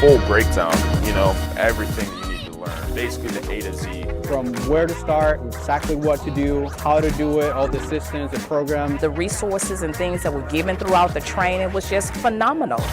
full breakdown, everything you need to learn, basically the A to Z. From where to start, exactly what to do, how to do it, all the systems, the programs. The resources and things that were given throughout the training was just phenomenal.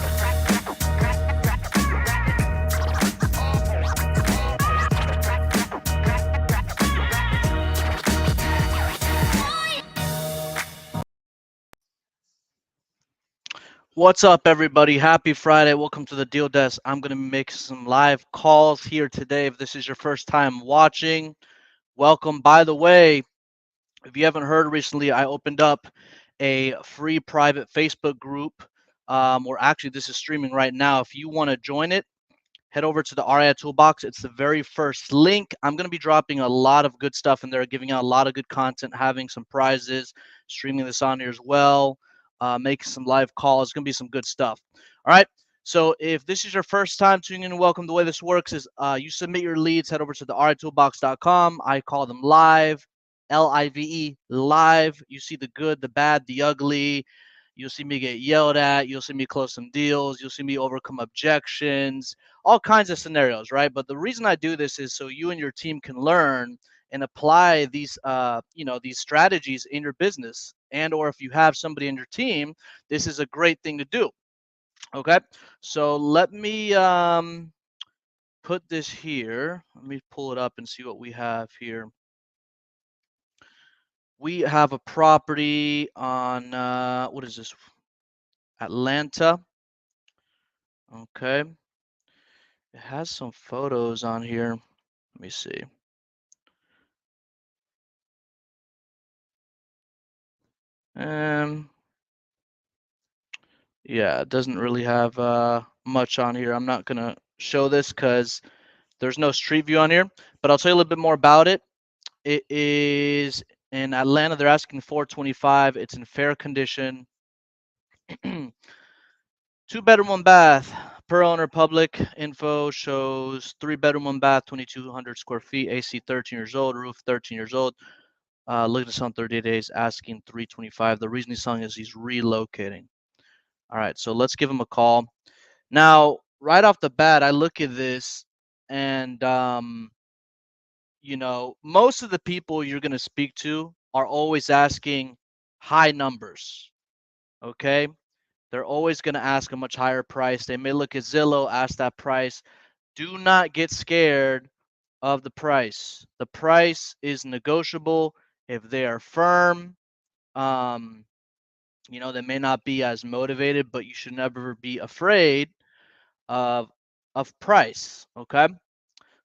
What's up, everybody? Happy Friday. Welcome to the Deal Desk. I'm going to make some live calls here today. If this is your first time watching, welcome. By the way, if you haven't heard recently, I opened up a free private Facebook group, or actually this is streaming right now. If you want to join it, head over to the RI Toolbox. It's the very first link. I'm going to be dropping a lot of good stuff in there, giving out a lot of good content, having some prizes, streaming this on here as well, making some live calls. It's going to be some good stuff. All right. So if this is your first time tuning in, welcome. The way this works is you submit your leads, head over to the ritoolbox.com. I call them live, Live, live. You see the good, the bad, the ugly. You'll see me get yelled at. You'll see me close some deals. You'll see me overcome objections, all kinds of scenarios, right? But the reason I do this is so you and your team can learn and apply these, these strategies in your business. And or if you have somebody in your team, this is a great thing to do. Okay, so let me put this here. Let me pull it up and see what we have here. We have a property on what is this? Atlanta. Okay. It has some photos on here. Let me see. Yeah, it doesn't really have much on here. I'm not gonna show this because there's no street view on here, but I'll tell you a little bit more about it. It is in Atlanta. They're asking $425. It's in fair condition. 2-bedroom, 1-bath. Per owner, public info shows 3-bedroom, 1-bath, 2,200 square feet. AC 13 years old. Roof 13 years old. Looking to sell in 30 days, asking $325. The reason he's selling is he's relocating. All right, so let's give him a call. Now, right off the bat, I look at this and, most of the people you're going to speak to are always asking high numbers, okay? They're always going to ask a much higher price. They may look at Zillow, ask that price. Do not get scared of the price. The price is negotiable if they are firm. They may not be as motivated, but you should never be afraid of price. Okay.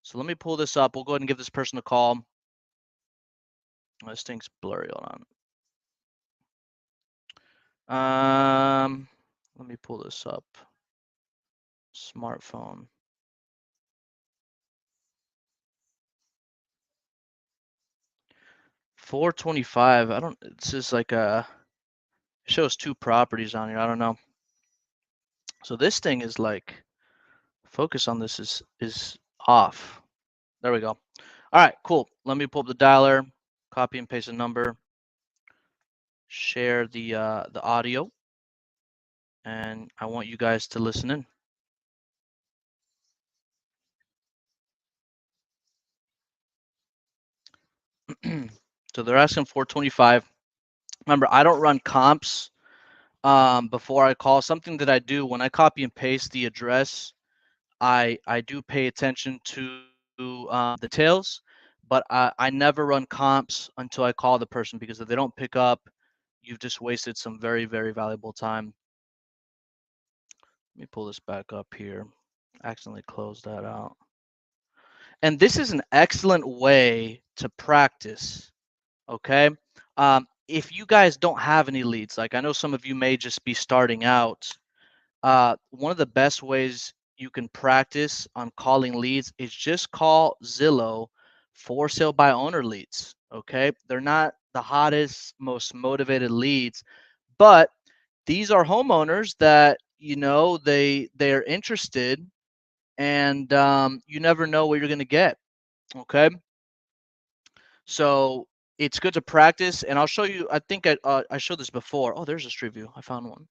So let me pull this up. We'll go ahead and give this person a call. This thing's blurry. Hold on. Let me pull this up. Smartphone. $425. I don't. It's just like it shows 2 properties on here. I don't know. So this thing is like, focus on this is off. There we go. All right, cool. Let me pull up the dialer, copy and paste the number, share the audio, and I want you guys to listen in. So they're asking $425. Remember, I don't run comps before I call. Something that I do when I copy and paste the address, I do pay attention to details, but I never run comps until I call the person, because if they don't pick up, you've just wasted some very, very valuable time. Let me pull this back up here. Accidentally closed that out. And this is an excellent way to practice, okay? If you guys don't have any leads, like I know some of you may just be starting out, one of the best ways you can practice on calling leads is just call Zillow for sale by owner leads, okay? They're not the hottest, most motivated leads, but these are homeowners that, they're interested, and you never know what you're going to get, okay? So it's good to practice, and I'll show you. I think I showed this before. Oh, there's a street view. I found one.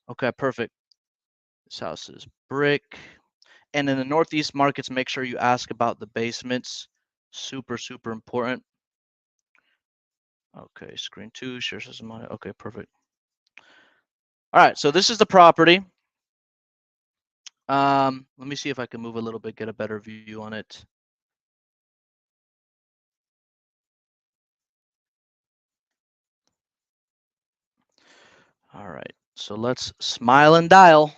Okay, perfect. This house is brick. And in the Northeast markets, make sure you ask about the basements. Super, super important. Okay, screen 2, share system money. Okay, perfect. All right, so this is the property. Let me see if I can move a little bit, get a better view on it. All right, so let's smile and dial.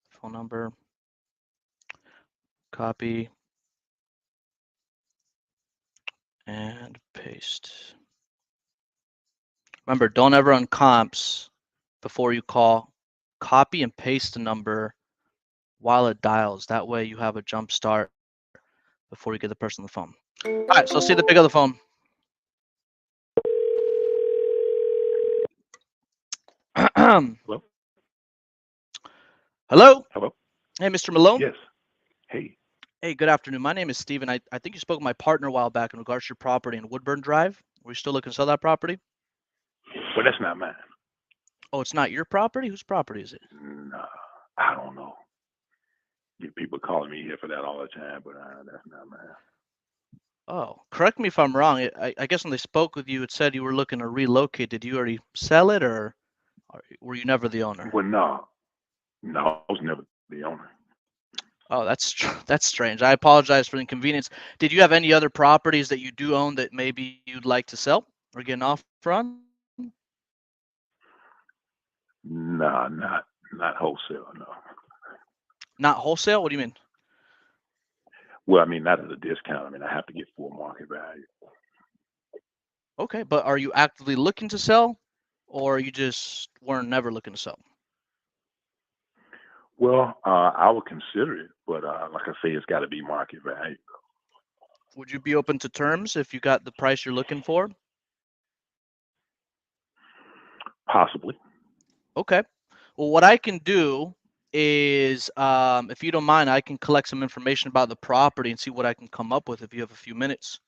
Phone number, copy, and paste. Remember, don't ever run comps before you call. Copy and paste the number while it dials. That way you have a jump start before you get the person on the phone. All right, so let's see the pick of the phone. Hello? Hello? Hello? Hey, Mr. Malone? Yes. Hey. Hey, good afternoon. My name is Steven. I think you spoke with my partner a while back in regards to your property in Woodburn Drive. Were you still looking to sell that property? Well, that's not mine. Oh, it's not your property? Whose property is it? No, I don't know. Get people calling me here for that all the time, but that's not mine. Oh, correct me if I'm wrong. I guess when they spoke with you, it said you were looking to relocate. Did you already sell it, or were you never the owner? Well, no, I was never the owner. Oh, that's strange. I apologize for the inconvenience. Did you have any other properties that you do own that maybe you'd like to sell or get an offer on? No, not wholesale. No. Not wholesale? What do you mean? Well, I mean, not at a discount. I mean, I have to get full market value. Okay, but are you actively looking to sell, or you just weren't never looking to sell? Well, I would consider it, but like I say, it's got to be market value. Would you be open to terms if you got the price you're looking for? Possibly. Okay. Well, what I can do is, if you don't mind, I can collect some information about the property and see what I can come up with if you have a few minutes.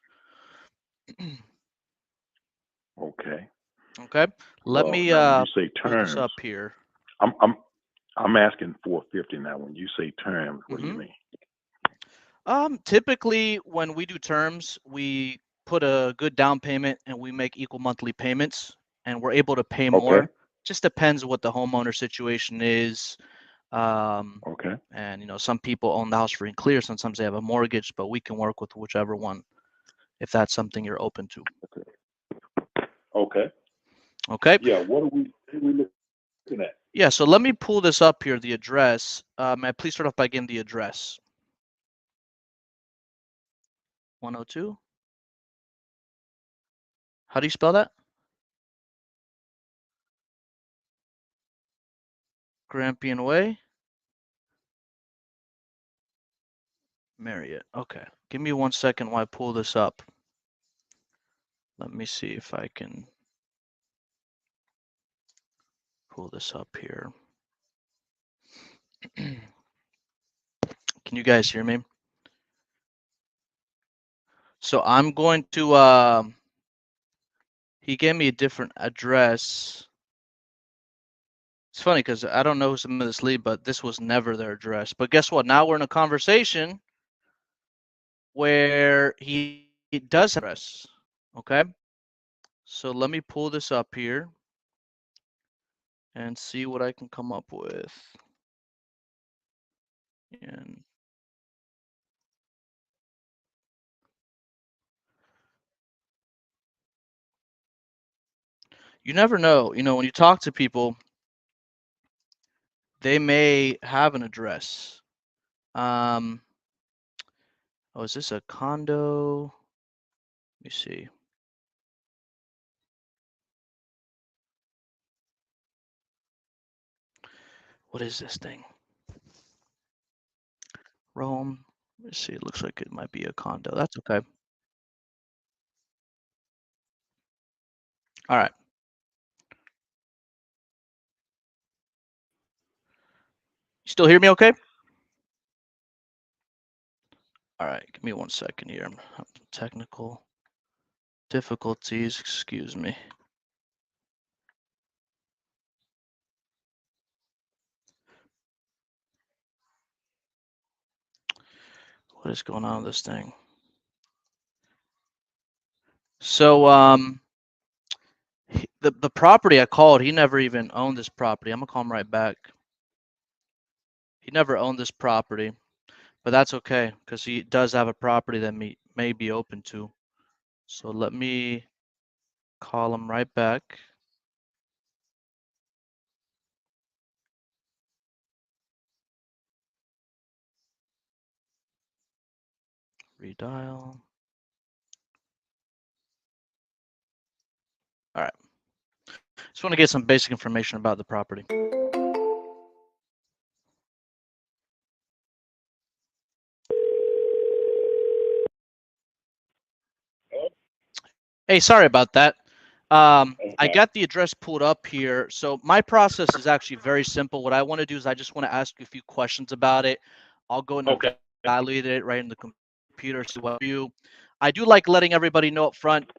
Okay. Okay. Let Well, me now when you say pull this terms, up here. I'm asking 450 now. When you say terms, what do you Mhm. mean? Typically, when we do terms, we put a good down payment and we make equal monthly payments, and we're able to pay Okay. more. Just depends what the homeowner situation is. Okay. And some people own the house free and clear. Sometimes they have a mortgage, but we can work with whichever one if that's something you're open to. Okay. Okay. Yeah. What are we looking at? Yeah. So let me pull this up here. The address. May I please start off by getting the address? 102. How do you spell that? Grampian Way. Marriott. Okay. Give me 1 second while I pull this up. Let me see if I can pull this up here. Can you guys hear me? So I'm going to, he gave me a different address. It's funny because I don't know who submitted this lead, but this was never their address. But guess what? Now we're in a conversation where he does have address. Okay. So let me pull this up here and see what I can come up with. And you never know. When you talk to people, they may have an address. Oh, is this a condo? Let me see. What is this thing? Rome. Let's see. It looks like it might be a condo. That's okay. All right. You still hear me okay? All right. Give me 1 second here. I'm having technical difficulties. Excuse me. What is going on with this thing? So the property I called, he never even owned this property. I'm gonna call him right back. He never owned this property, but that's okay because he does have a property that may be open to. So let me call him right back. Redial. All right. Just want to get some basic information about the property. Hey, sorry about that. I got the address pulled up here. So my process is actually very simple. What I want to do is I just want to ask you a few questions about it. I'll go and evaluate it right in the computer. See what you. I do like letting everybody know up front.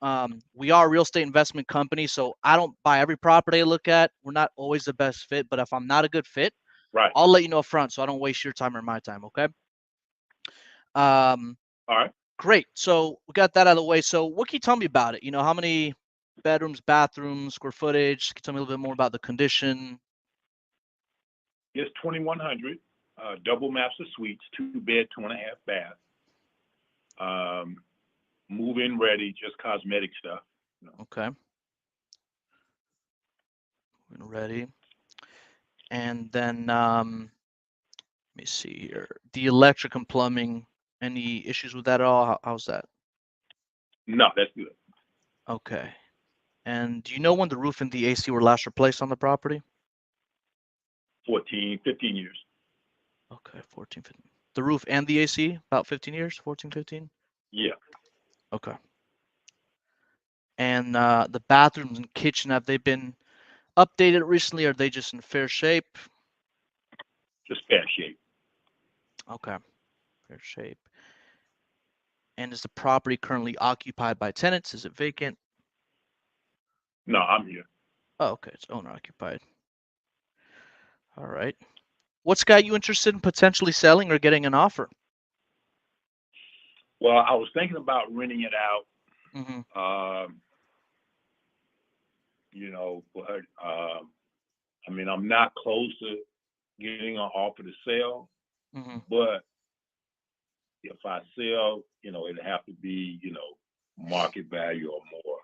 We are a real estate investment company, so I don't buy every property I look at. We're not always the best fit, but if I'm not a good fit, Right. I'll let you know up front so I don't waste your time or my time. Okay. All right. Great. So we got that out of the way. So what can you tell me about it? How many bedrooms, bathrooms, square footage? Can you tell me a little bit more about the condition? It's 2,100, double master suites, 2-bed, 2.5 bath. Move-in ready, just cosmetic stuff. Okay. Ready. And then let me see here. The electric and plumbing, any issues with that at all? How's that? No, that's good. Okay. And do you know when the roof and the AC were last replaced on the property? 14, 15 years. Okay, 14, 15. The roof and the AC, about 15 years, 14, 15? Yeah. Okay. And the bathrooms and kitchen, have they been updated recently, or are they just in fair shape? Just fair shape. Okay, fair shape. And is the property currently occupied by tenants? Is it vacant? No, I'm here. Oh, okay, it's owner occupied. All right. What's got you interested in potentially selling or getting an offer? Well, I was thinking about renting it out. Mm-hmm. But I mean, I'm not close to getting an offer to sell, Mm-hmm. but if I sell, it'd have to be, market value or more.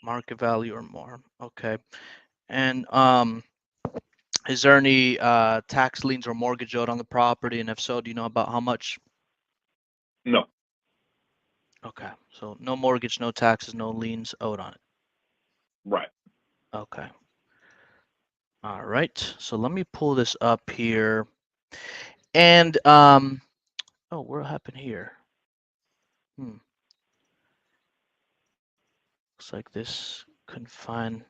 Market value or more. Okay. And is there any tax liens or mortgage owed on the property? And if so, do you know about how much? No. Okay. So no mortgage, no taxes, no liens owed on it. Right. Okay. All right. So let me pull this up here. And oh, what happened here? Looks like this couldn't find. Let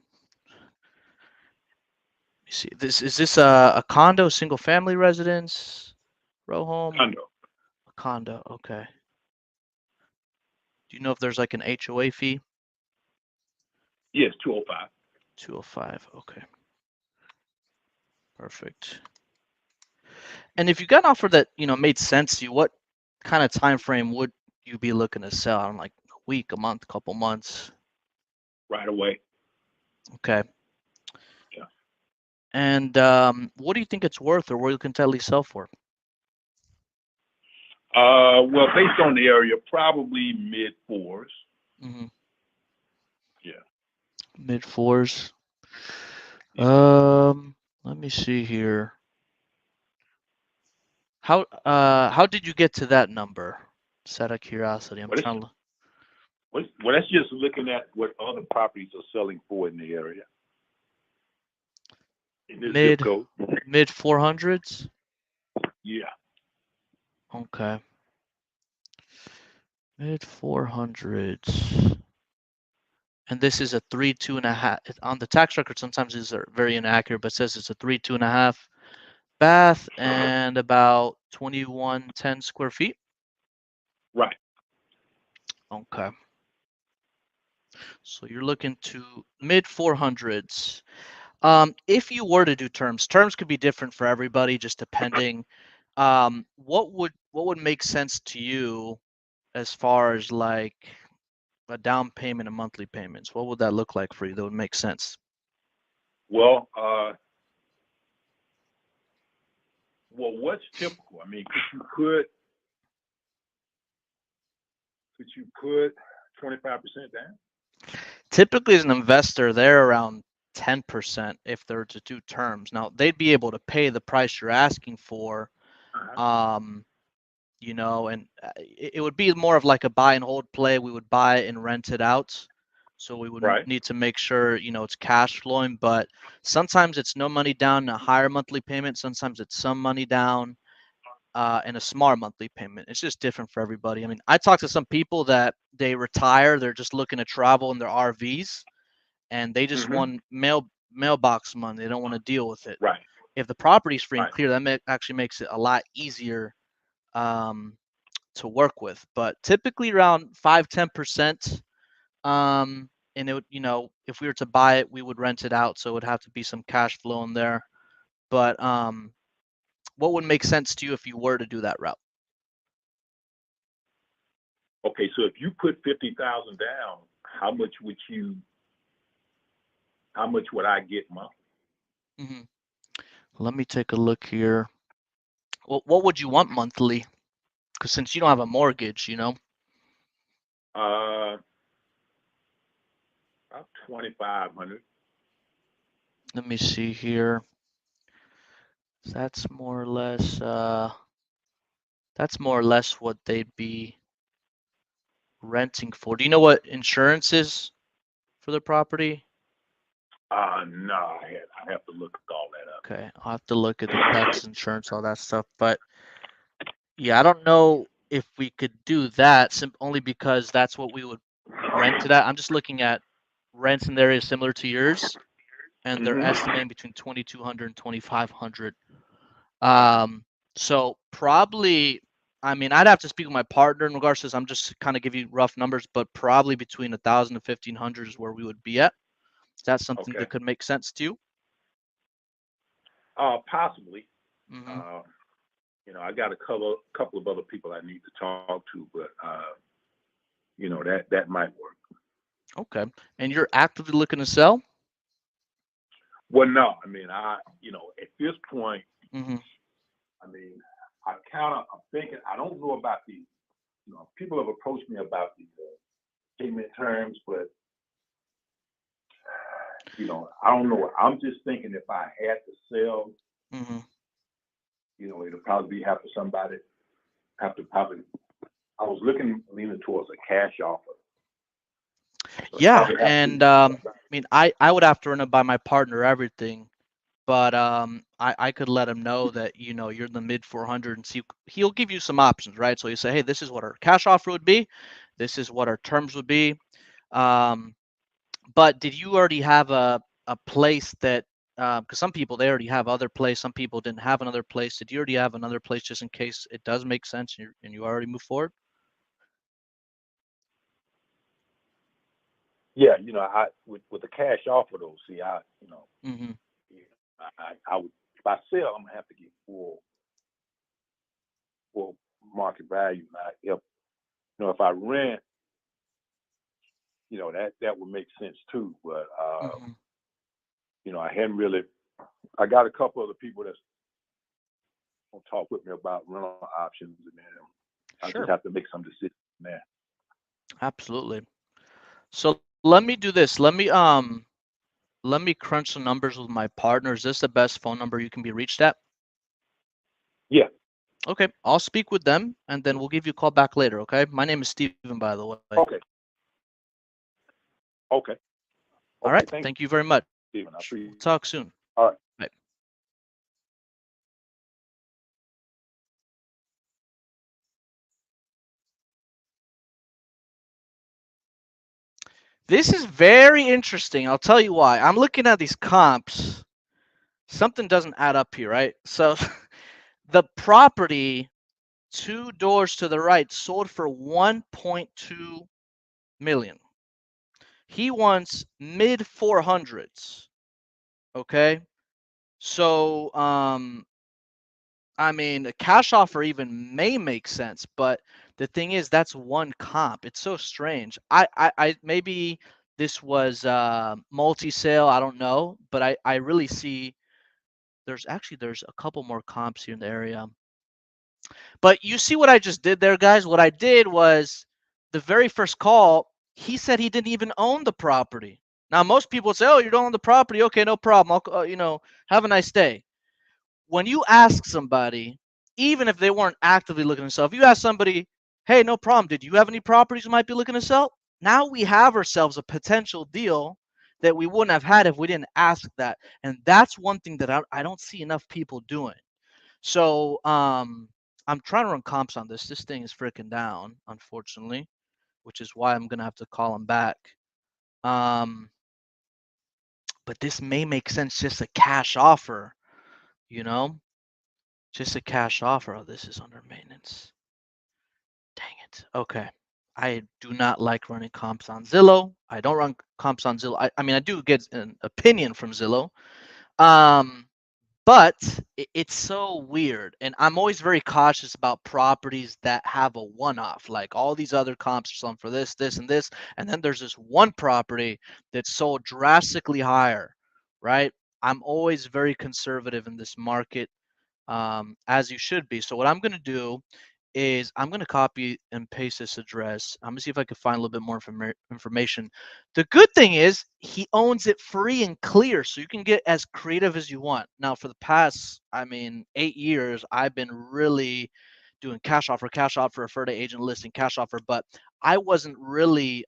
me see. Is this a condo, single family residence, row home? Condo. A condo. Okay. Do you know if there's like an HOA fee? Yes, 205. 205. Okay. Perfect. And if you got an offer that made sense to you, what kind of time frame would you be looking to sell? On like a week, a month, couple months? Right away. Okay. Yeah. And what do you think it's worth, or what you can tell sell for? Well, based on the area, probably mid-4s. Mm-hmm. Yeah. Mid-4s. Yeah. Let me see here. How did you get to that number? Just out of curiosity, I'm trying to. Well, that's just looking at what other properties are selling for in the area. In this zip code. Mid 400s. Yeah. Okay. Mid 400s. And this is a 3, 2.5. On the tax record, sometimes these are very inaccurate, but it says it's a 3, 2.5 bath and about 2110 square feet. Right. Okay. So you're looking to mid 400s. If you were to do terms could be different for everybody, just depending. What would make sense to you as far as like a down payment and monthly payments? What would that look like for you that would make sense? Well, what's typical? I mean, could you put 25% down? Typically, as an investor, they're around 10% if they're to do terms. Now, they'd be able to pay the price you're asking for, Uh-huh. and it would be more of like a buy and hold play. We would buy it and rent it out. So we would Right. need to make sure, it's cash flowing, but sometimes it's no money down and a higher monthly payment. Sometimes it's some money down and a smaller monthly payment. It's just different for everybody. I mean, I talk to some people that they retire, they're just looking to travel in their RVs, and they just Mm-hmm. want mailbox money. They don't want to deal with it. Right. If the property's free and Right. clear, that actually makes it a lot easier to work with. But typically around 5-10%. And it would, if we were to buy it, we would rent it out, so it would have to be some cash flow in there. But what would make sense to you if you were to do that route? Okay, so if you put 50,000 down, how much would I get monthly? Mm-hmm. Let me take a look here. Well, what would you want monthly? Because since you don't have a mortgage, About 2,500. let me see here. That's more or less what they'd be renting for. Do you know what insurance is for the property? No, I have to look all that up. Okay, I'll have to look at the tax, insurance, all that stuff. But yeah, I don't know if we could do that only because that's what we would rent it at. I'm just looking at rents in the area similar to yours, and they're Mm-hmm. estimating between 2,200 and 2,500. Uh-huh. So probably, I mean, I'd have to speak with my partner in regards to this. I'm just kind of give you rough numbers, but probably between 1,000 and 1,500 is where we would be at. Is that something Okay. that could make sense to you? Possibly. Mm-hmm. I got a couple of other people I need to talk to, but that might work. Okay. And you're actively looking to sell? Well, no, I mean, at this point, Mm-hmm. I mean, I'm thinking, I don't know about people have approached me about the payment terms, but I don't know. I'm just thinking if I had to sell, Mm-hmm. it'll probably be have to probably. I was leaning towards a cash offer. So Yeah, and I mean, I would have to run it by my partner, everything, but I could let him know that you're in the mid 400 and see. He'll give you some options, right? So you say, hey, this is what our cash offer would be, this is what our terms would be. But did you already have a place that? Because some people they already have other place, some people didn't have another place. Did you already have another place just in case it does make sense and you already move forward? yeah, I with the cash offer though. See, Mm-hmm. I would if I sell, I'm gonna have to get full market value. Now, if I rent, that would make sense too. But Mm-hmm. I hadn't really. I got a couple other people that's gonna talk with me about rental options, and then I Sure. just have to make some decisions there. Absolutely. So let me do this. Let me crunch some numbers with my partner. Is this the best phone number you can be reached at? Yeah. Okay, I'll speak with them and then we'll give you a call back later, okay? My name is Steven, by the way. Okay. Okay. All Okay. right, thank you very much. Steven. I appreciate We'll it. talk soon. All right. Bye. This is very interesting. I'll tell you why. I'm looking at these comps. Something doesn't add up here, right? So the property 2 doors to the right sold for 1.2 million. He wants mid 400s. Okay. So I mean, a cash offer even may make sense, but the thing is, that's one comp. It's so strange. I maybe this was multi-sale. I don't know, but I really see there's a couple more comps here in the area. But you see what I just did there, guys? What I did was the very first call, he said he didn't even own the property. Now, most people would say, "Oh, you don't own the property? Okay, no problem. I'll, have a nice day." When you ask somebody, even if they weren't actively looking to sell, if you ask somebody, "Hey, no problem. Did you have any properties you might be looking to sell?" Now we have ourselves a potential deal that we wouldn't have had if we didn't ask that. And that's one thing that I don't see enough people doing. So I'm trying to run comps on this. This thing is freaking down, unfortunately, which is why I'm gonna have to call him back. Um, but this may make sense, just a cash offer, you know, just a cash offer. Oh, this is under maintenance. Dang it. Okay. I do not like running comps on Zillow. I don't run comps on Zillow. I mean, I do get an opinion from Zillow. Um, But it's so weird, and I'm always very cautious about properties that have a one-off. Like all these other comps are selling for this, this, and this, and then there's this one property that's sold drastically higher, right? I'm always very conservative in this market, as you should be. So what I'm going to do is I'm going to copy and paste this address. I'm going to see if I can find a little bit more information. The good thing is he owns it free and clear, so you can get as creative as you want. Now, for the past, 8 years, I've been really doing cash offer, refer to agent listing, cash offer, but I wasn't really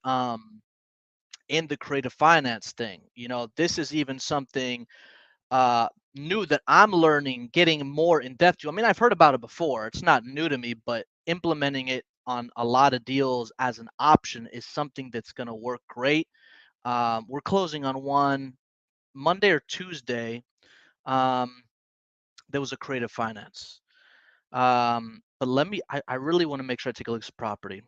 in the creative finance thing. This is even something new that I'm learning, getting more in depth to. I mean, I've heard about it before. It's not new to me, but implementing it on a lot of deals as an option is something that's going to work great. We're closing on one Monday or Tuesday. Um, there was a creative finance. But I really want to make sure I take a look at this property.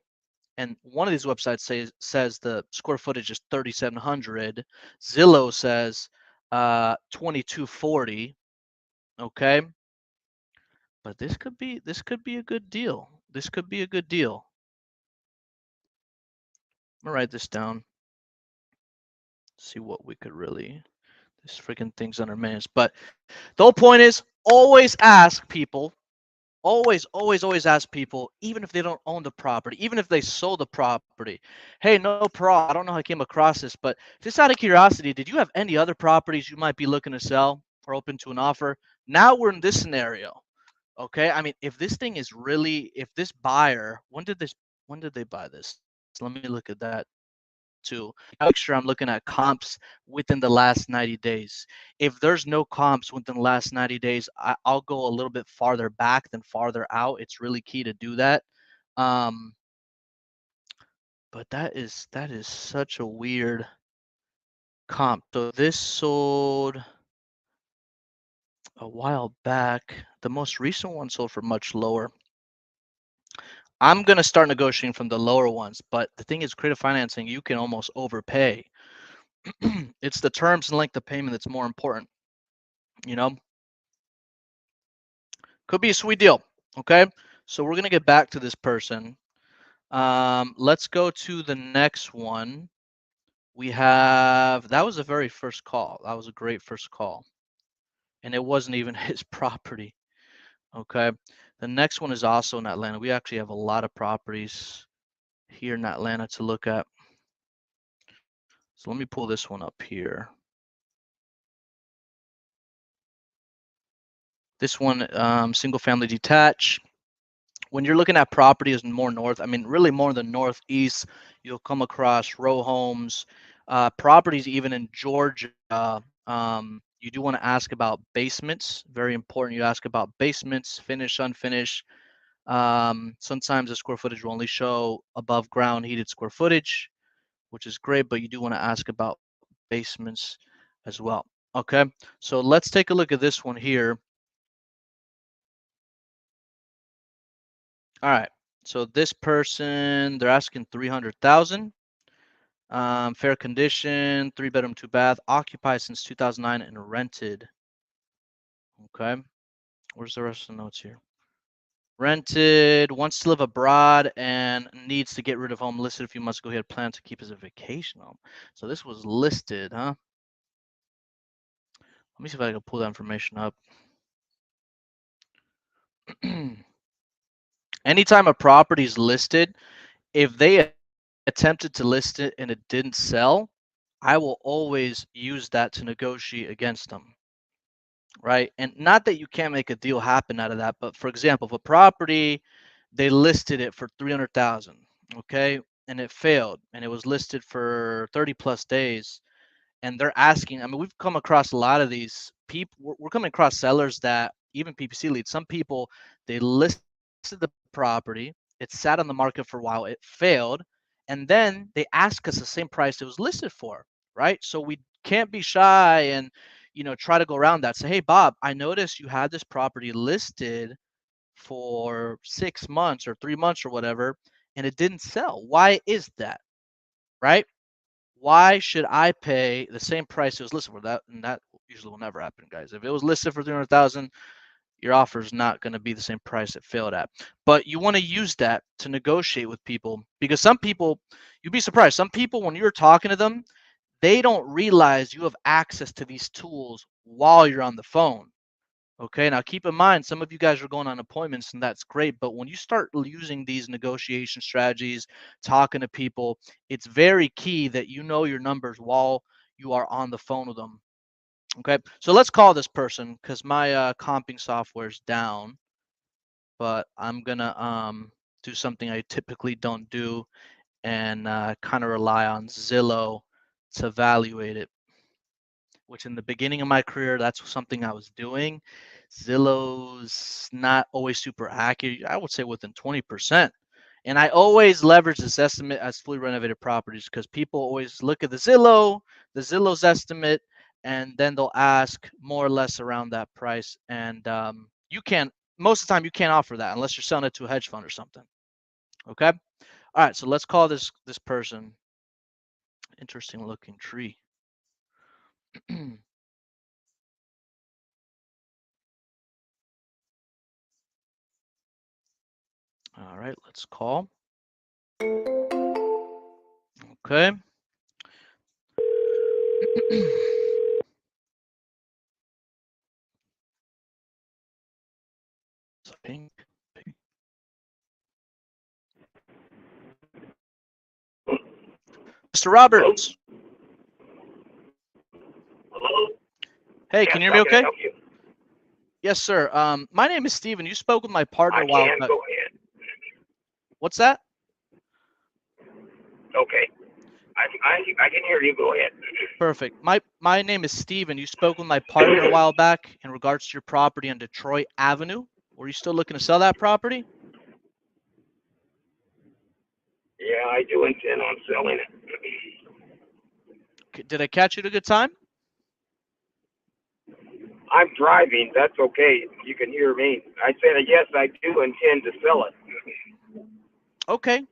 And one of these websites says the square footage is 3,700. Zillow says 2,240. Okay, but this could be a good deal. This could be a good deal. I'm gonna write this down. See what we could really. This freaking thing's under minutes. But the whole point is always ask people. Always, always, always ask people, even if they don't own the property, even if they sold the property. Hey, no problem. I don't know how I came across this, but just out of curiosity, did you have any other properties you might be looking to sell or open to an offer? Now we're in this scenario. Okay, I mean, if this buyer, when did they buy this? Let me look at that too. Make sure I'm looking at comps within the last 90 days. If there's no comps within the last 90 days, I'll go a little bit farther back than farther out. It's really key to do that. Um, but that is such a weird comp. So this sold a while back. The most recent one sold for much lower. I'm gonna start negotiating from the lower ones, but the thing is, creative financing, you can almost overpay. It's the terms and length of payment that's more important. You know, could be a sweet deal. Okay, so we're gonna get back to this person. Let's go to the next one. That was a very first call. That was a great first call, and it wasn't even his property. Okay, the next one is also in Atlanta. We actually have a lot of properties here in Atlanta to look at. So let me pull this one up here. This one, single family detached. When you're looking at properties more north, I mean, really more in the northeast, you'll come across row homes, properties even in Georgia. You do want to ask about basements. Very important. You ask about basements, finished, unfinished. Sometimes the square footage will only show above ground heated square footage, which is great, but you do want to ask about basements as well. Okay, so let's take a look at this one here. All right, so this person, they're asking 300,000. Fair condition, 3 bedroom, 2 bath, occupied since 2009 and rented. Okay, Where's the rest of the notes here? Rented, wants to live abroad, and needs to get rid of home. Listed a few months ago. He had planned to keep as a vacation home. So this was listed, huh? Let me see if I can pull that information up. Anytime a property is listed, if they attempted to list it and it didn't sell, I will always use that to negotiate against them, right? And not that you can't make a deal happen out of that, but for example, if a property, they listed it for 300,000, okay, and it failed, and it was listed for 30 plus days, and they're asking. I mean, we've come across a lot of these people. We're coming across sellers that even PPC leads. Some people, they listed the property, it sat on the market for a while, it failed, and then they ask us the same price it was listed for, right? So we can't be shy and try to go around that. Say, hey Bob, I noticed you had this property listed for 6 months or 3 months or whatever, and it didn't sell. Why is that, right? Why should I pay the same price it was listed for? That, and that usually will never happen, guys. If it was listed for 300,000, your offer is not going to be the same price it failed at. But you want to use that to negotiate with people, because some people, you'd be surprised. Some people, when you're talking to them, they don't realize you have access to these tools while you're on the phone. Okay, now keep in mind, some of you guys are going on appointments, and that's great. But when you start using these negotiation strategies, talking to people, it's very key that you know your numbers while you are on the phone with them. Okay, so let's call this person, because my comping software is down, but I'm gonna do something I typically don't do, and kind of rely on Zillow to evaluate it, which in the beginning of my career, that's something I was doing. Zillow's not always super accurate. I would say within 20%. And I always leverage this estimate as fully renovated properties, because people always look at the Zillow's estimate, and then they'll ask more or less around that price. And you can't, most of the time, you can't offer that unless you're selling it to a hedge fund or something. Okay. All right. So let's call this person. Interesting looking tree. All right, let's call. Okay. Pink. Mr. Roberts. Hello? Hey, Yes, can you hear me how can I okay? help you? Yes, sir. My name is Steven. You spoke with my partner I a while can, back. go ahead. What's that? Okay. I can hear you, go ahead. Perfect. My name is Steven. You spoke with my partner a while back in regards to your property on Detroit Avenue. Were you still looking to sell that property? Yeah, I do intend on selling it. Did I catch you at a good time? I'm driving, that's okay. You can hear me. I said, yes, I do intend to sell it. Okay,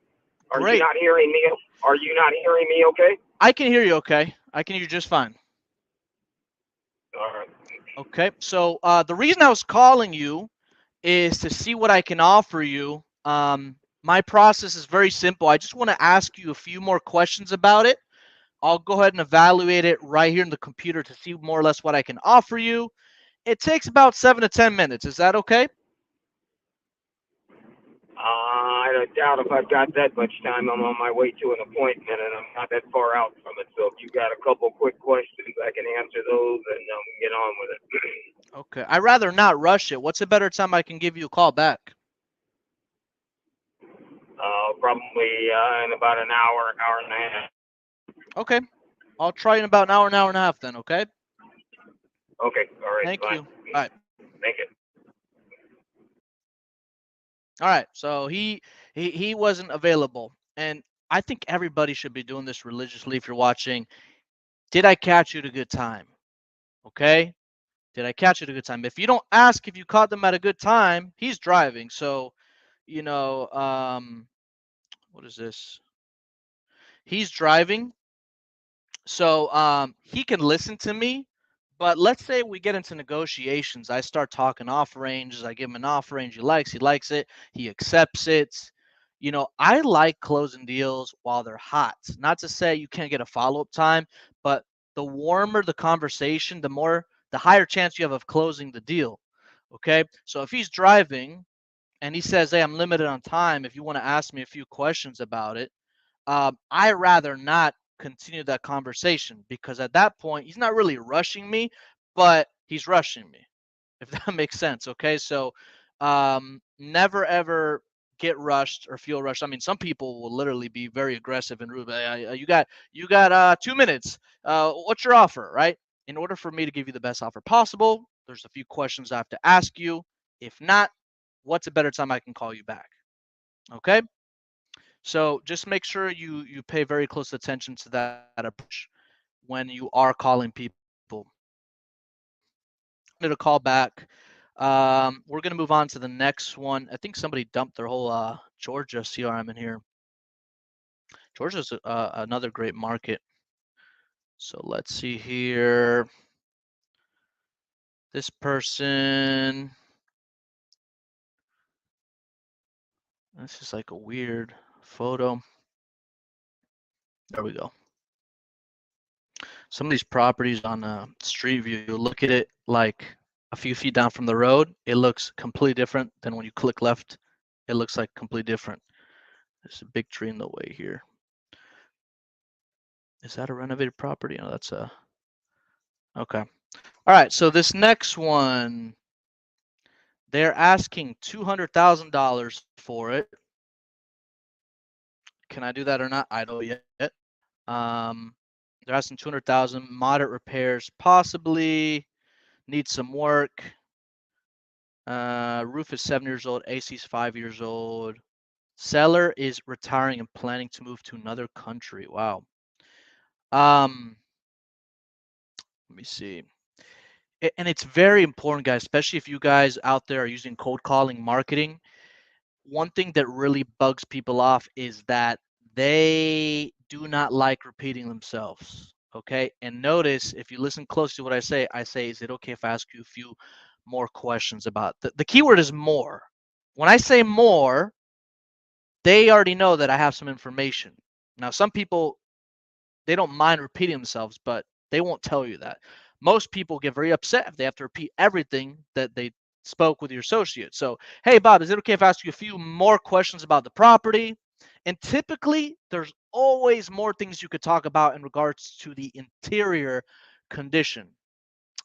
Are you great. not hearing me? Are you not hearing me okay? I can hear you okay. I can hear you just fine. All right. Okay, so the reason I was calling you is to see what I can offer you. My process is very simple. I just want to ask you a few more questions about it. I'll go ahead and evaluate it right here in the computer to see more or less what I can offer you. It takes about 7 to 10 minutes. Is that okay? I doubt if I've got that much time. I'm on my way to an appointment, and I'm not that far out from it. So if you got a couple quick questions, I can answer those and get on with it. Okay. I'd rather not rush it. What's a better time I can give you a call back? Probably in about an hour and a half. Okay. I'll try in about an hour and a half then, okay? Okay, all right, Thank fine. you. All right. Thank you. All right. So he wasn't available. And I think everybody should be doing this religiously if you're watching. Did I catch you at a good time? Okay? Did I catch you at a good time? If you don't ask if you caught them at a good time, he's driving. So, what is this? He's driving. So he can listen to me, But let's say we get into negotiations. I start talking offer ranges. I give him an offer range he likes it, he accepts it. I like closing deals while they're hot. Not to say you can't get a follow-up time, but the warmer the conversation, the higher chance you have of closing the deal. Okay? So if he's driving and he says, "Hey, I'm limited on time. If you want to ask me a few questions about it," I rather not continue that conversation, because at that point he's not really rushing me, but he's rushing me, if that makes sense. Okay, so never ever get rushed or feel rushed. I mean, some people will literally be very aggressive and rude. You got 2 minutes. What's your offer, right? In order for me to give you the best offer possible, there's a few questions I have to ask you. If not, what's a better time I can call you back? Okay. So just make sure you pay very close attention to that approach when you are calling people. I'm going to call back. We're going to move on to the next one. I think somebody dumped their whole Georgia CRM in here. Georgia's another great market. So let's see here. This person. This is like a weird photo. There we go. Some of these properties on Street View, you look at it like a few feet down from the road, it looks completely different than when you click left. It looks like completely different. There's a big tree in the way here. Is that a renovated property? No, that's a. Okay. All right. So this next one, they're asking $200,000 for it. Can I do that or not? I don't know yet. They're asking 200,000. Moderate repairs, possibly. Need some work. Roof is 7 years old. AC is 5 years old. Seller is retiring and planning to move to another country. Wow. Let me see. And it's very important, guys, especially if you guys out there are using cold calling marketing. One thing that really bugs people off is that they do not like repeating themselves. Okay. And notice, if you listen close to what I say, is it okay if I ask you a few more questions about the keyword is more. When I say more, they already know that I have some information. Now, some people, they don't mind repeating themselves, but they won't tell you that. Most people get very upset if they have to repeat everything that they spoke with your associate. So, hey, Bob, is it okay if I ask you a few more questions about the property? And typically, there's always more things you could talk about in regards to the interior condition.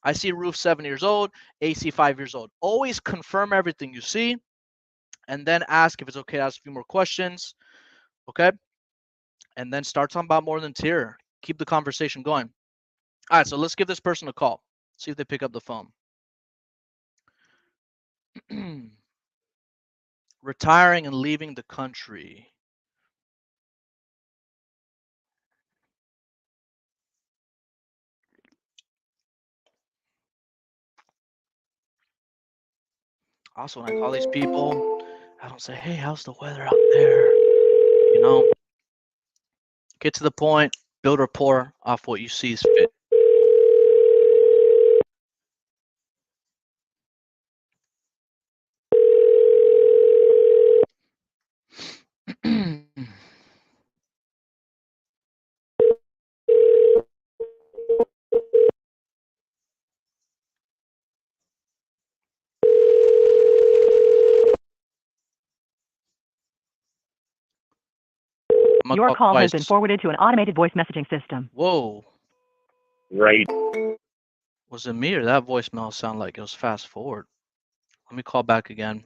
I see roof 7 years old, AC 5 years old. Always confirm everything you see, and then ask if it's okay to ask a few more questions. Okay. And then start talking about more than tier. Keep the conversation going. All right, so let's give this person a call. See if they pick up the phone. Retiring and leaving the country. Also, when I call these people, I don't say, hey, how's the weather out there? Get to the point, build rapport off what you see is fit. Your call has been forwarded to an automated voice messaging system. Whoa. Right. Was it me or that voicemail sound like it was fast forward? Let me call back again.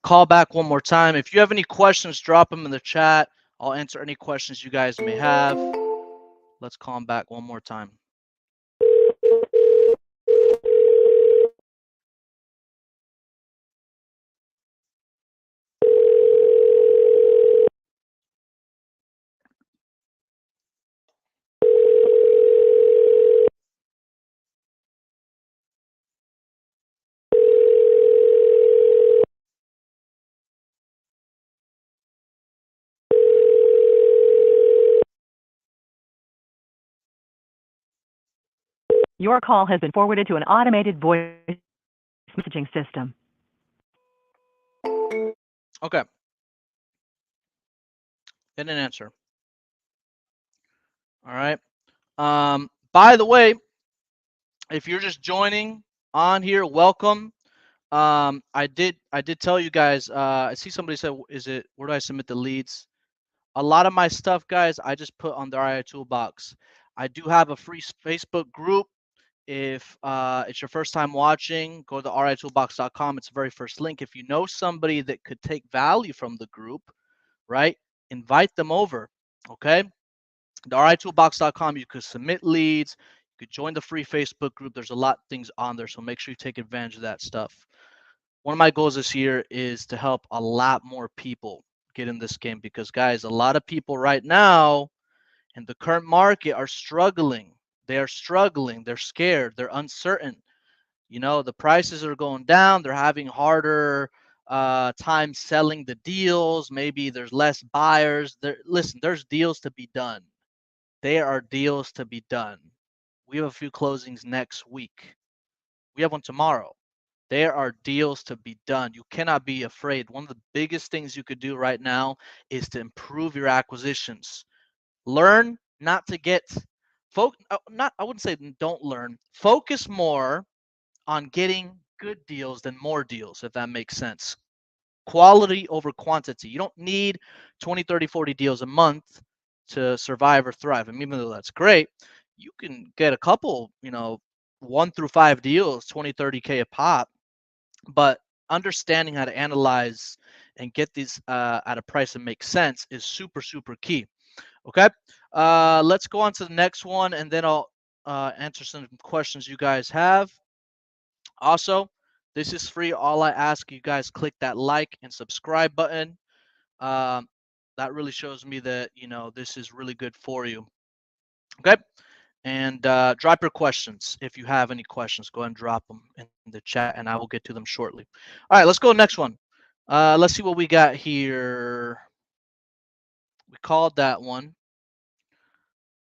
Call back one more time. If you have any questions, drop them in the chat. I'll answer any questions you guys may have. Let's call them back one more time. Your call has been forwarded to an automated voice messaging system. Okay. Didn't answer. All right. By the way, if you're just joining on here, welcome. I did tell you guys. I see somebody said, "Is it where do I submit the leads?" A lot of my stuff, guys, I just put on the RI Toolbox. I do have a free Facebook group. If it's your first time watching, go to ritoolbox.com. It's the very first link. If you know somebody that could take value from the group, right, invite them over. Okay. The ritoolbox.com, you could submit leads. You could join the free Facebook group. There's a lot of things on there, so make sure you take advantage of that stuff. One of my goals this year is to help a lot more people get in this game because, guys, a lot of people right now in the current market are struggling. They are struggling. They're scared. They're uncertain. You know, the prices are going down. They're having harder time selling the deals. Maybe there's less buyers. Listen, there's deals to be done. There are deals to be done. We have a few closings next week. We have one tomorrow. There are deals to be done. You cannot be afraid. One of the biggest things you could do right now is to improve your acquisitions. Learn not to get not I wouldn't say don't learn. Focus more on getting good deals than more deals, if that makes sense. Quality over quantity. You don't need 20, 30, 40 deals a month to survive or thrive. And even though that's great, you can get a couple, 1 through 5 deals, 20, 30K a pop. But understanding how to analyze and get these at a price that makes sense is super, super key. Okay. Let's go on to the next one, and then I'll answer some questions you guys have. Also, this is free. All I ask you guys, click that like and subscribe button. Um, that really shows me that, this is really good for you. Okay. And drop your questions. If you have any questions, go ahead and drop them in the chat and I will get to them shortly. All right, let's go next one. Let's see what we got here. We called that one.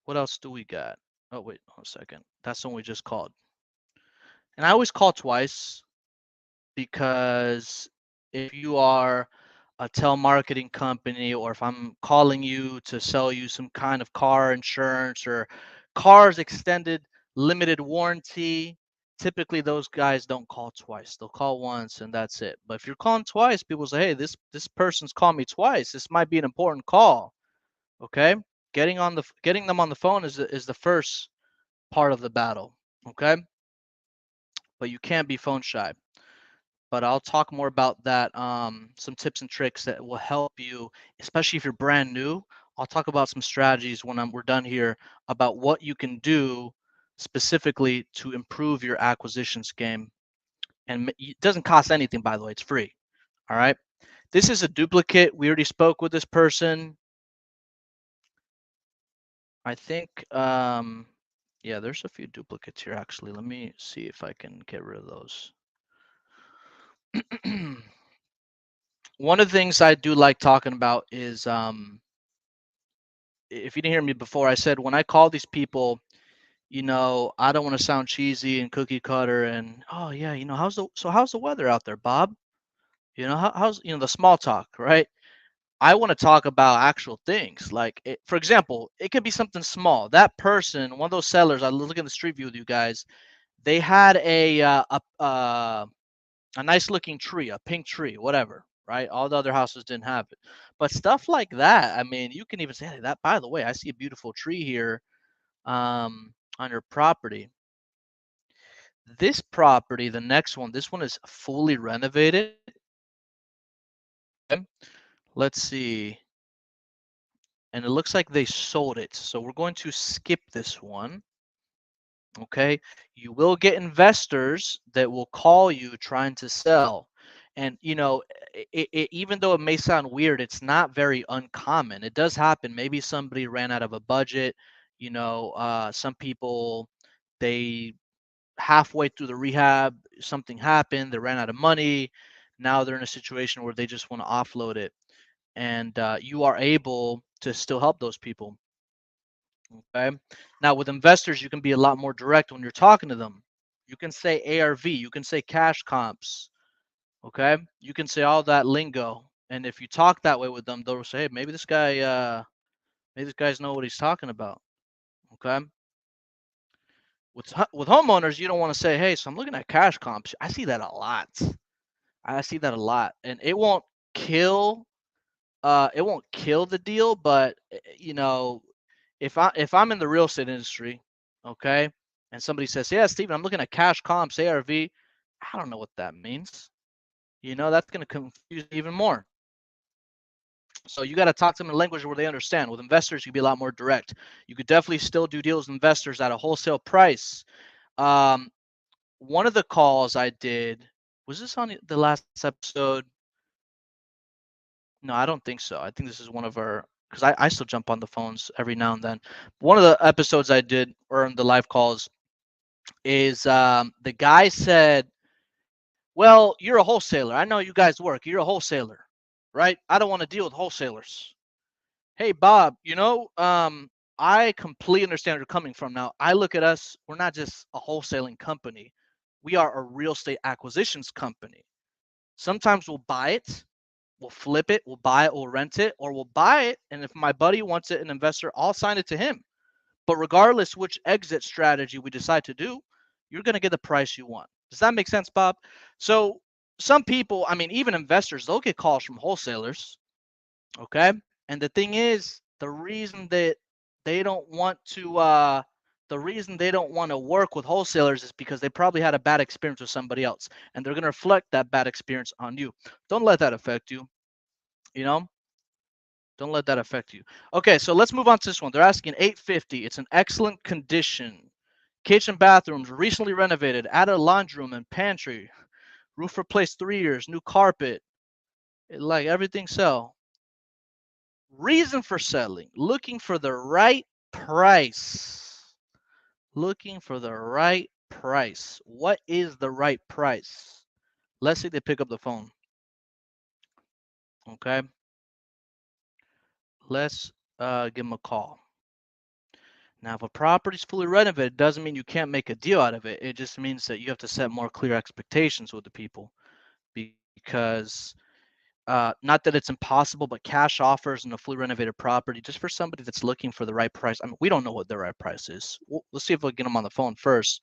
What else do we got? Oh, wait, hold a second. That's the one we just called. And I always call twice because if you are a telemarketing company or if I'm calling you to sell you some kind of car insurance or cars extended limited warranty, typically those guys don't call twice. They'll call once and that's it. But if you're calling twice, people say, hey, this person's called me twice. This might be an important call. Okay? Getting them on the phone is the first part of the battle. Okay? But you can't be phone shy. But I'll talk more about that, some tips and tricks that will help you, especially if you're brand new. I'll talk about some strategies when we're done here about what you can do specifically to improve your acquisitions game. And it doesn't cost anything, by the way, it's free. All right. This is a duplicate. We already spoke with this person. I think, yeah, there's a few duplicates here, actually. Let me see if I can get rid of those. One of the things I do like talking about is, if you didn't hear me before, I said when I call these people, I don't want to sound cheesy and cookie cutter and, oh yeah, how's the weather out there, Bob? How's the small talk, right? I want to talk about actual things. Like, for example, it could be something small. That person, one of those sellers, I look at the street view with you guys. They had a nice looking tree, a pink tree, whatever, right? All the other houses didn't have it. But stuff like that, I mean, you can even say, hey, that, by the way, I see a beautiful tree here on your property. This property, the next one, this one is fully renovated. Okay. Let's see. And it looks like they sold it. So we're going to skip this one. Okay. You will get investors that will call you trying to sell. And, even though it may sound weird, it's not very uncommon. It does happen. Maybe somebody ran out of a budget. Some people, they halfway through the rehab, something happened. They ran out of money. Now they're in a situation where they just want to offload it. And you are able to still help those people. Okay. Now with investors, you can be a lot more direct when you're talking to them. You can say ARV, you can say cash comps. Okay. You can say all that lingo. And if you talk that way with them, they'll say, hey, maybe this guy's know what he's talking about. Okay. With homeowners, you don't want to say, hey, so I'm looking at cash comps. I see that a lot. And it won't kill the deal, but you know, if I'm in the real estate industry, okay, and somebody says, yeah, Steven, I'm looking at cash comps, ARV, I don't know what that means. You know, that's going to confuse me even more. So you got to talk to them in a language where they understand. With investors, you can be a lot more direct. You could definitely still do deals with investors at a wholesale price. One of the calls I did, was this on the last episode? No, I don't think so. I think this is one of our, because I still jump on the phones every now and then. One of the episodes I did, or in the live calls, is the guy said, well, you're a wholesaler. I know you guys work. You're a wholesaler, right? I don't want to deal with wholesalers. Hey, Bob, I completely understand where you're coming from. Now, I look at us, we're not just a wholesaling company. We are a real estate acquisitions company. Sometimes we'll buy it, we'll flip it, we'll buy it, we'll rent it, or we'll buy it. And if my buddy wants it, an investor, I'll sign it to him. But regardless which exit strategy we decide to do, you're going to get the price you want. Does that make sense, Bob? So some people, I mean, even investors, they'll get calls from wholesalers. Okay. And the thing is, the reason they don't want to work with wholesalers is because they probably had a bad experience with somebody else, and they're going to reflect that bad experience on you. Don't let that affect you. You know, don't let that affect you. Okay, so let's move on to this one. They're asking $850. It's in excellent condition. Kitchen, bathrooms, recently renovated, added a laundry room and pantry. Roof replaced 3 years, new carpet. Like everything sell. Reason for selling, looking for the right price. Looking for the right price. What is the right price? Let's see if they pick up the phone. Okay. Let's give them a call. Now, if a property is fully renovated, doesn't mean you can't make a deal out of it. It just means that you have to set more clear expectations with the people, because not that it's impossible, but cash offers in a fully renovated property, just for somebody that's looking for the right price. I mean, we don't know what the right price is. Let's see if we can get them on the phone first.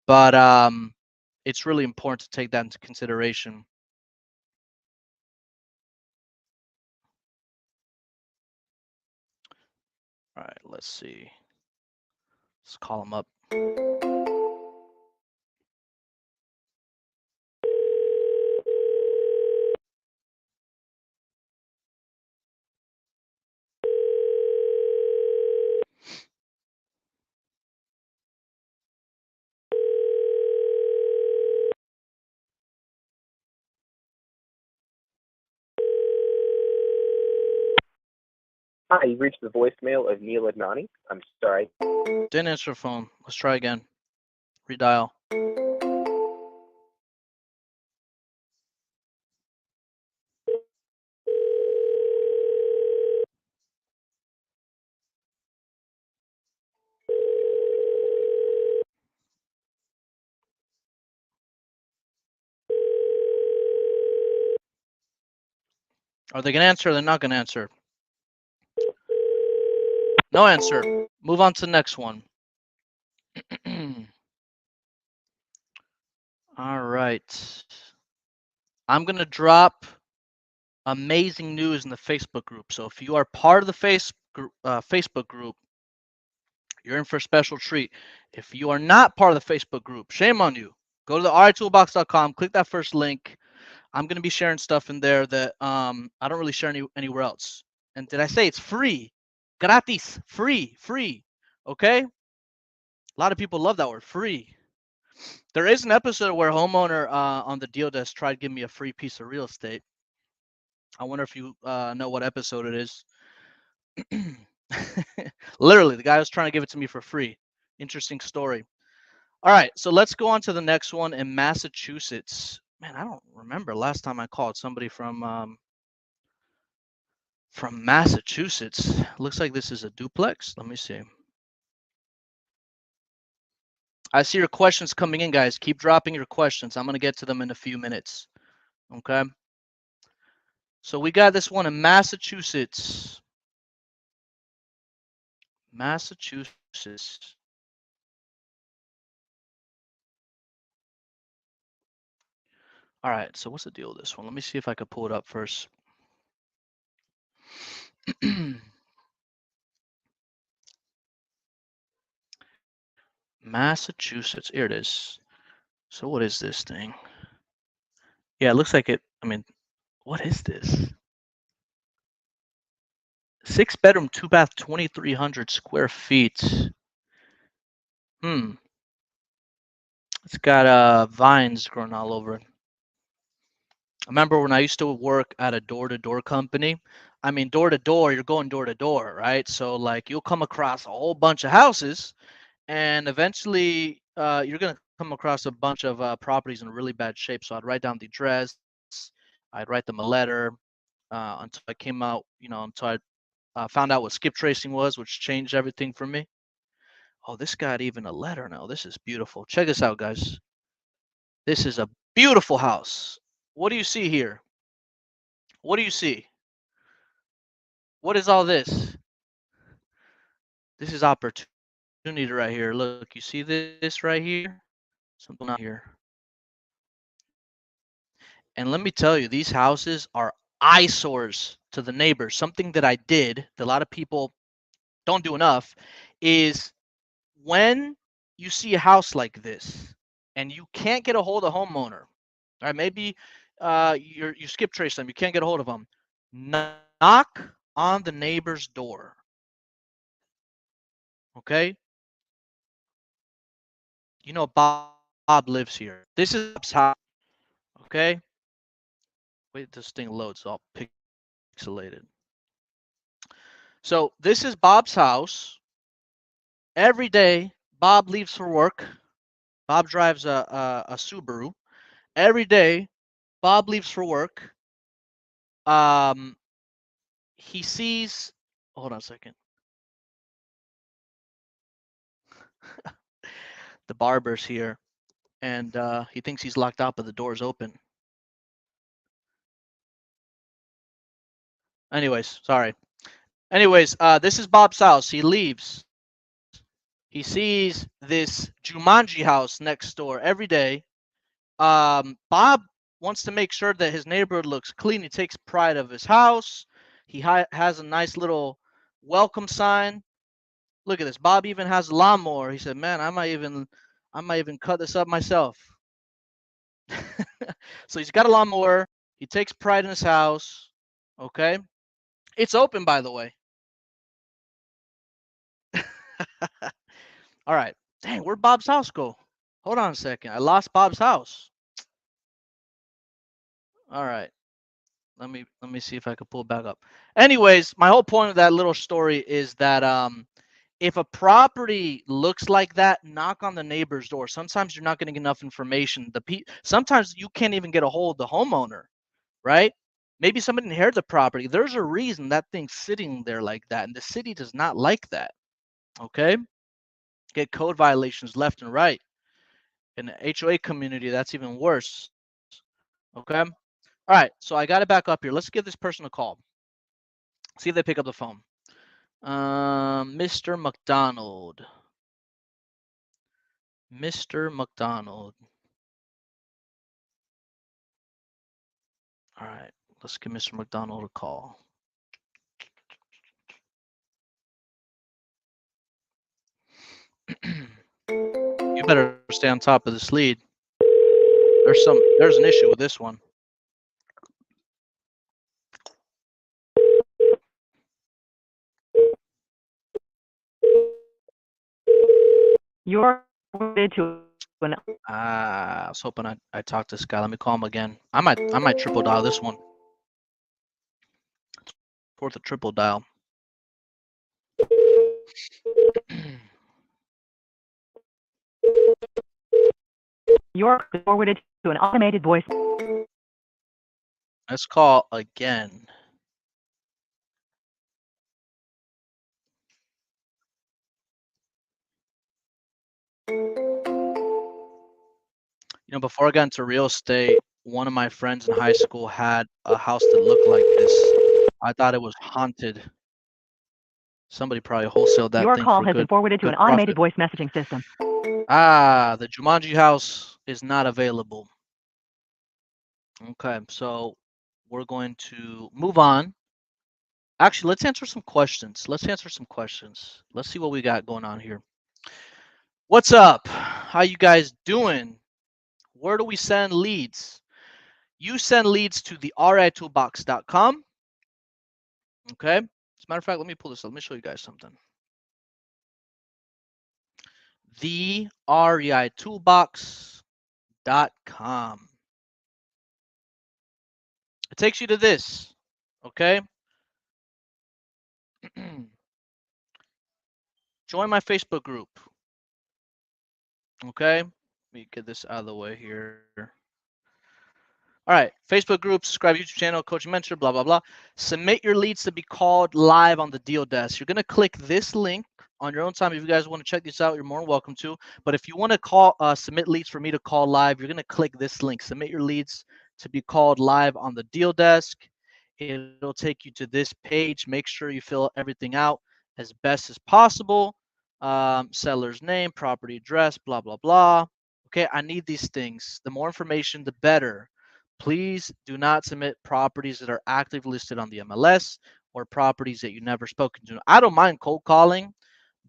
But it's really important to take that into consideration. All right, let's see. Let's call them up. Hi, you've reached the voicemail of Neil Adnani. I'm sorry. Didn't answer the phone. Let's try again. Redial. Are they going to answer or they're not going to answer? No answer. Move on to the next one. All right. I'm going to drop amazing news in the Facebook group. So if you are part of the Facebook group, you're in for a special treat. If you are not part of the Facebook group, shame on you. Go to the ritoolbox.com, click that first link. I'm going to be sharing stuff in there that I don't really share anywhere else. And did I say it's free? Gratis. Free. Okay? A lot of people love that word, free. There is an episode where a homeowner on the deal desk tried to give me a free piece of real estate. I wonder if you know what episode it is. Literally, the guy was trying to give it to me for free. Interesting story. All right, so let's go on to the next one in Massachusetts. Man, I don't remember last time I called somebody from Massachusetts. Looks like this is a duplex. Let me see. I see your questions coming in, guys. Keep dropping your questions. I'm going to get to them in a few minutes. Okay. So we got this one in Massachusetts. Massachusetts. All right. So what's the deal with this one? Let me see if I could pull it up first. Massachusetts. Here it is. So what is this thing? Yeah, it looks like it. I mean, what is this? 6-bedroom, 2-bath, 2,300 square feet. It's got vines growing all over it. I remember when I used to work at a door-to-door company. I mean, door to door, you're going door to door, right? So like you'll come across a whole bunch of houses, and eventually you're gonna come across a bunch of properties in really bad shape. So I'd write down the address, I'd write them a letter until I came out, until I found out what skip tracing was, which changed everything for me. Oh, this got even a letter now. This is beautiful. Check this out, guys. This is a beautiful house. What do you see here? What do you see? What is all this? This is opportunity right here. Look, you see this right here? Something out here. And let me tell you, these houses are eyesores to the neighbors. Something that I did that a lot of people don't do enough is when you see a house like this and you can't get a hold of homeowner, all right, maybe you skip trace them, you can't get a hold of them, knock on the neighbor's door. Okay? You know Bob lives here. This is Bob's house. Okay? Wait, this thing loads all pixelated. So this is Bob's house. Every day, Bob leaves for work. Bob drives a Subaru. Every day, Bob leaves for work. He sees. Hold on a second. The barber's here, and he thinks he's locked out, but the door's open. Anyways, sorry. Anyways, this is Bob's house. He leaves. He sees this Jumanji house next door every day. Bob wants to make sure that his neighborhood looks clean. He takes pride of his house. He has a nice little welcome sign. Look at this. Bob even has a lawnmower. He said, "Man, I might even cut this up myself." So he's got a lawnmower. He takes pride in his house. Okay, it's open, by the way. All right. Dang, where'd Bob's house go? Hold on a second. I lost Bob's house. All right. Let me see if I can pull it back up. Anyways, my whole point of that little story is that if a property looks like that, knock on the neighbor's door. Sometimes you're not getting enough information. Sometimes you can't even get a hold of the homeowner, right? Maybe somebody inherited the property. There's a reason that thing's sitting there like that, and the city does not like that. Okay? Get code violations left and right. In the HOA community, that's even worse. Okay? All right, so I got it back up here. Let's give this person a call. See if they pick up the phone. Mr. McDonald. Mr. McDonald. All right, let's give Mr. McDonald a call. You better stay on top of this lead. There's an issue with this one. You're forwarded to an I was hoping I talked to this guy. Let me call him again. I might triple dial this one. It's worth a triple dial. you're forwarded to an automated voice. Let's call again. You know, before I got into real estate, one of my friends in high school had a house that looked like this. I thought it was haunted. Somebody probably wholesaled that Your thing call for has been forwarded to an good automated profit. voice messaging system. Ah, the Jumanji house is not available. Okay, so we're going to move on. Actually, let's answer some questions. Let's see what we got going on here. What's up? How you guys doing? Where do we send leads? You send leads to the ritoolbox.com. Okay. As a matter of fact, let me pull this up. Let me show you guys something. The ritoolbox.com. It takes you to this. Okay. Join my Facebook group. Okay. Let me get this out of the way here. All right, Facebook group, subscribe YouTube channel, coach and mentor, blah, blah, blah. Submit your leads to be called live on the deal desk. You're going to click this link on your own time. If you guys want to check this out, you're more than welcome to. But if you want to submit leads for me to call live, you're going to click this link. Submit your leads to be called live on the deal desk. It'll take you to this page. Make sure you fill everything out as best as possible. Seller's name, property address, blah, blah, blah. Okay, I need these things. The more information, the better. Please do not submit properties that are actively listed on the MLS or properties that you've never spoken to. I don't mind cold calling,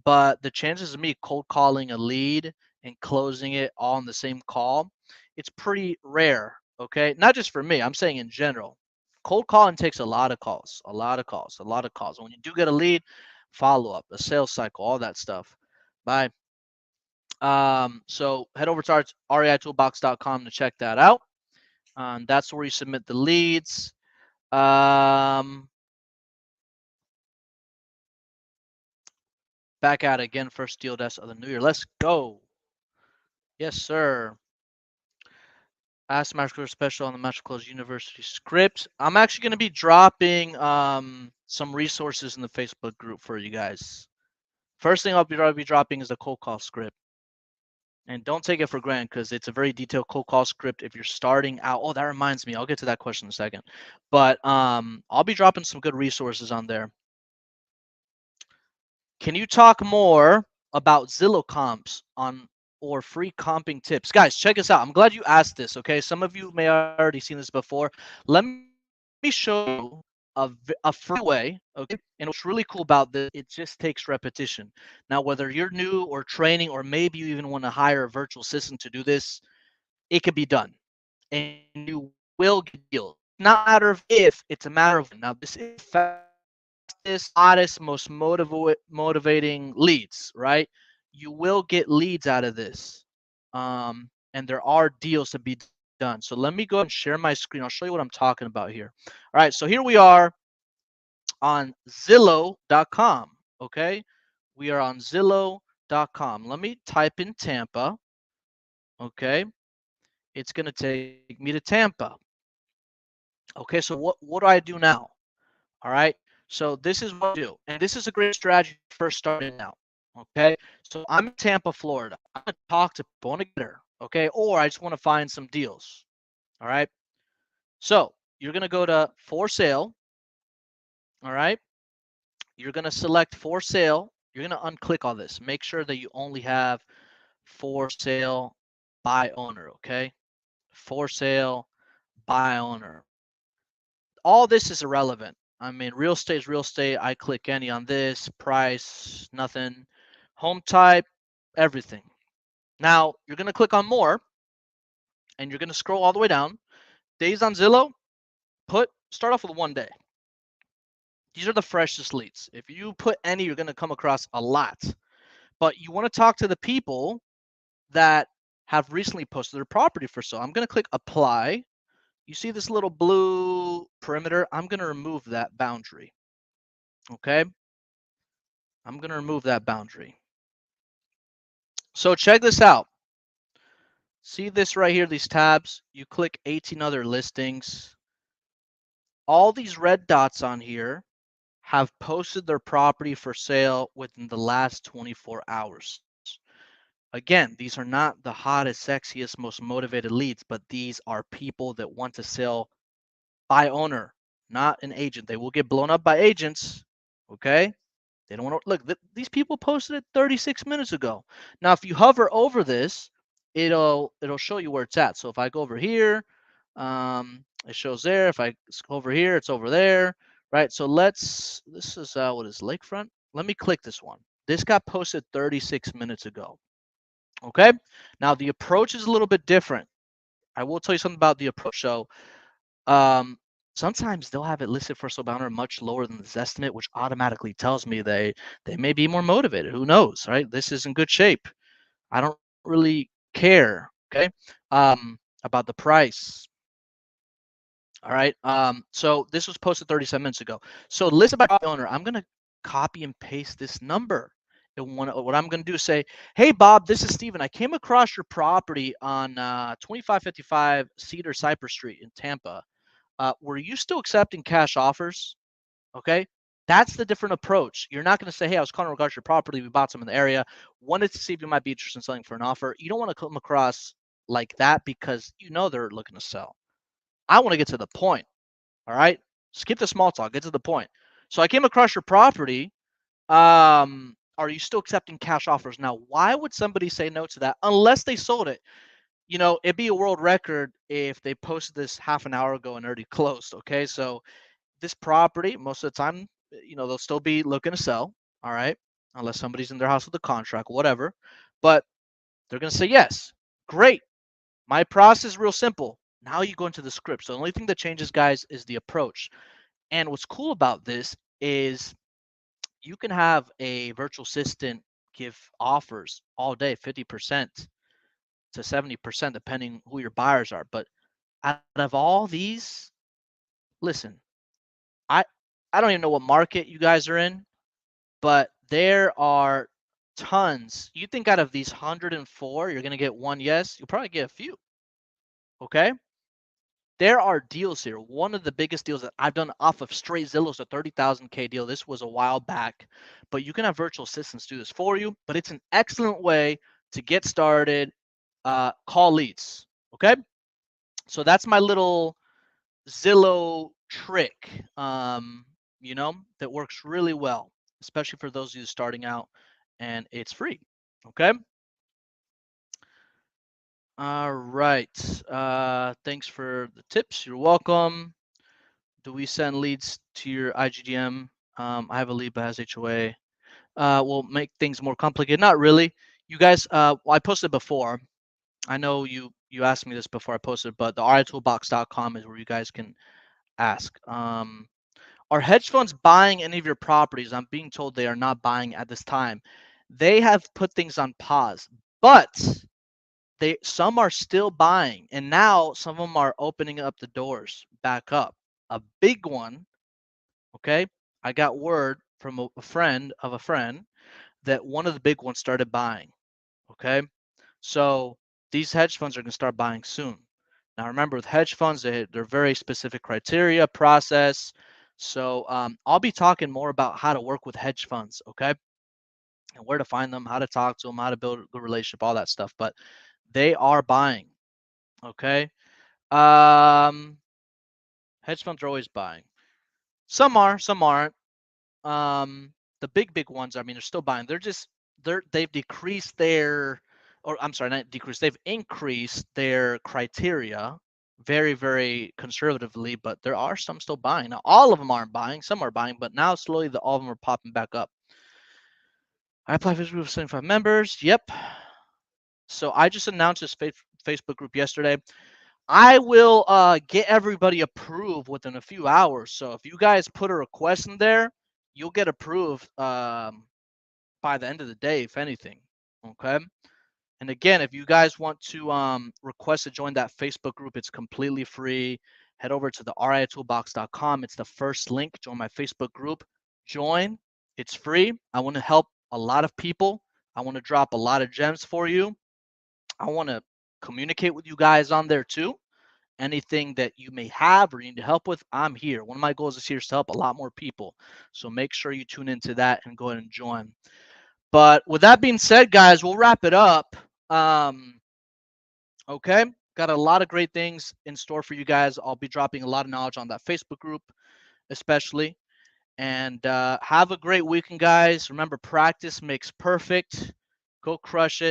but the chances of me cold calling a lead and closing it all in the same call, it's pretty rare. Okay, not just for me, I'm saying in general. Cold calling takes a lot of calls. When you do get a lead, follow up, a sales cycle, all that stuff. Bye. So head over to reitoolbox.com to check that out. That's where you submit the leads. Back at it again, first deal desk of the new year. Let's go. Yes, sir. Ask Master Special on the Master Close University script. I'm actually going to be dropping some resources in the Facebook group for you guys. First thing I'll be dropping is the cold call script. And don't take it for granted because it's a very detailed cold call script if you're starting out. Oh, that reminds me. I'll get to that question in a second. But I'll be dropping some good resources on there. Can you talk more about Zillow comps or free comping tips? Guys, check this out. I'm glad you asked this, okay? Some of you may have already seen this before. Let me show you a free way, okay? And what's really cool about this, it just takes repetition. Now, whether you're new or training, or maybe you even want to hire a virtual assistant to do this, it can be done. And you will get deals. It's not a matter of if, it's a matter of when. Now, this is fastest, hottest, most motivating leads, right? You will get leads out of this. And there are deals to be done. So let me go and share my screen. I'll show you what I'm talking about here. All right, so here we are on Zillow.com. Okay, we are on Zillow.com. Let me type in Tampa. Okay, it's going to take me to Tampa. Okay, so what do I do now? All right, so this is what I do, and this is a great strategy for starting out. Okay, so I'm in Tampa, Florida. I'm going to talk to people, I want to get her. Okay, or I just want to find some deals. All right, so you're going to go to for sale. All right, you're going to select for sale. You're going to unclick all this. Make sure that you only have for sale by owner. Okay, for sale by owner. All this is irrelevant. I mean, real estate is real estate. I click any on this, price, nothing, home type, everything. Now, you're going to click on more, and you're going to scroll all the way down. Days on Zillow, start off with 1 day. These are the freshest leads. If you put any, you're going to come across a lot. But you want to talk to the people that have recently posted their property for sale. I'm going to click apply. You see this little blue perimeter? I'm going to remove that boundary. Okay? I'm going to remove that boundary. So check this out. See this right here, these tabs? You click 18 other listings. All these red dots on here have posted their property for sale within the last 24 hours. Again, these are not the hottest, sexiest, most motivated leads, but these are people that want to sell by owner, not an agent. They will get blown up by agents, okay? They don't want to look. These people posted it 36 minutes ago. Now, if you hover over this, it'll show you where it's at. So if I go over here, it shows there. If I go over here, it's over there, right? So this is what is Lakefront? Let me click this one. This got posted 36 minutes ago. Okay. Now the approach is a little bit different. I will tell you something about the approach. So um, sometimes they'll have it listed for sale by owner much lower than this estimate, which automatically tells me they may be more motivated. Who knows, right? This is in good shape. I don't really care, okay, about the price. All right. So this was posted 37 minutes ago. So listed by owner, I'm gonna copy and paste this number. And what I'm gonna do is say, hey Bob, this is Steven. I came across your property on 2555 Cedar Cypress Street in Tampa. Were you still accepting cash offers? Okay. That's the different approach. You're not going to say, hey, I was calling in regards to your property. We bought some in the area. Wanted to see if you might be interested in selling for an offer. You don't want to come across like that because you know they're looking to sell. I want to get to the point. All right. Skip the small talk. Get to the point. So I came across your property. Are you still accepting cash offers? Now, why would somebody say no to that unless they sold it? You know, it'd be a world record if they posted this half an hour ago and already closed. Okay. So this property, most of the time, you know, they'll still be looking to sell. All right. Unless somebody's in their house with a contract, whatever. But they're going to say yes. Great. My process is real simple. Now you go into the script. So the only thing that changes, guys, is the approach. And what's cool about this is you can have a virtual assistant give offers all day, 50% to 70%, depending who your buyers are. But out of all these, listen, I I don't even know what market you guys are in, but there are tons. You think out of these 104, you're going to get one yes? You'll probably get a few. Okay? There are deals here. One of the biggest deals that I've done off of straight Zillow is a 30,000K deal. This was a while back, but you can have virtual assistants do this for you. But it's an excellent way to get started. Call leads. Okay? So that's my little Zillow trick, you know, that works really well, especially for those of you starting out, and it's free. Okay. All right. Thanks for the tips. You're welcome. Do we send leads to your IGDM? I have a lead but has HOA. Will make things more complicated. Not really. You guys, well, I posted before. I know you asked me this before I posted, but the ritoolbox.com is where you guys can ask. Are hedge funds buying any of your properties? I'm being told they are not buying at this time. They have put things on pause, but some are still buying, and now some of them are opening up the doors back up. A big one, okay? I got word from a friend of a friend that one of the big ones started buying, okay? So these hedge funds are going to start buying soon. Now remember, with hedge funds, they're very specific criteria, process. So I'll be talking more about how to work with hedge funds, okay? And where to find them, how to talk to them, how to build a good relationship, all that stuff. But they are buying, okay? Hedge funds are always buying. Some are, some aren't. The big ones, I mean, they're still buying. They've decreased their, or I'm sorry, not decreased. They've increased their criteria very, very conservatively, but there are some still buying. Now, all of them aren't buying. Some are buying, but now slowly all of them are popping back up. I apply for this group of 75 members. Yep. So I just announced this Facebook group yesterday. I will get everybody approved within a few hours. So if you guys put a request in there, you'll get approved by the end of the day, if anything. Okay. And again, if you guys want to request to join that Facebook group, it's completely free. Head over to the ritoolbox.com. It's the first link. Join my Facebook group. Join. It's free. I want to help a lot of people. I want to drop a lot of gems for you. I want to communicate with you guys on there too. Anything that you may have or need help with, I'm here. One of my goals this year is to help a lot more people. So make sure you tune into that and go ahead and join. But with that being said, guys, we'll wrap it up. Okay, got a lot of great things in store for you guys. I'll be dropping a lot of knowledge on that Facebook group, especially. And have a great weekend, guys. Remember, practice makes perfect. Go crush it.